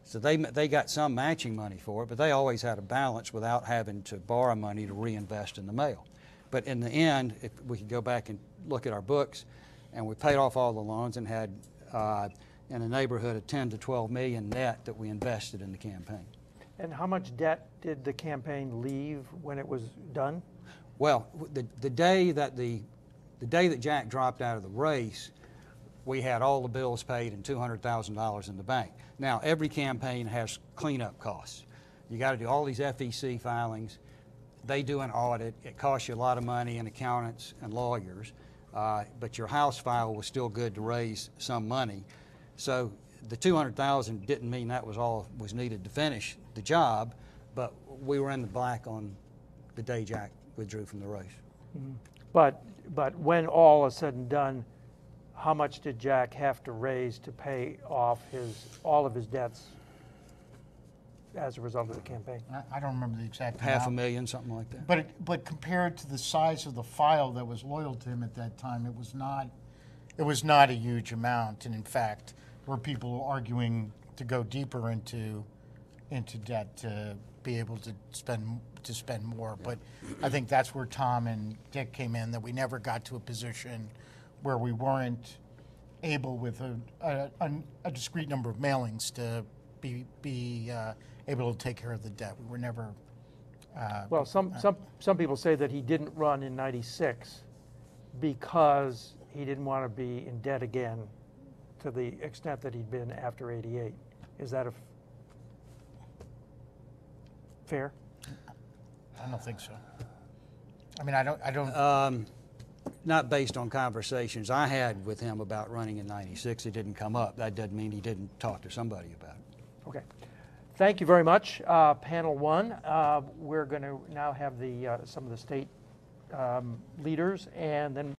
So they got some matching money for it, but they always had a balance without having to borrow money to reinvest in the mail. But in the end, if we could go back and look at our books, and we paid off all the loans and had in a neighborhood of 10 to 12 million net that we invested in the campaign. And how much debt did the campaign leave when it was done? Well, the day that Jack dropped out of the race, we had all the bills paid and $200,000 in the bank. Now, every campaign has cleanup costs. You got to do all these FEC filings. They do an audit. It costs you a lot of money in accountants and lawyers, but your House file was still good to raise some money. So the $200,000 didn't mean that was all was needed to finish the job, but we were in the black on the day Jack withdrew from the race. Mm-hmm. But when all is said and done, how much did Jack have to raise to pay off all of his debts as a result of the campaign? I don't remember the exact amount. $500,000, something like that. But compared to the size of the file that was loyal to him at that time, it was not a huge amount. And in fact, there were people arguing to go deeper into debt to be able to spend more. But I think that's where Tom and Dick came in, that we never got to a position where we weren't able, with a discrete number of mailings, to be able to take care of the debt. We were never. Well, some people say that he didn't run in '96 because he didn't want to be in debt again to the extent that he'd been after '88. Is that fair? I don't think so. I mean, I don't. Not based on conversations I had with him about running in '96. It didn't come up. That doesn't mean he didn't talk to somebody about it. Okay. Thank you very much. Panel one, we're going to now have some of the state leaders, and then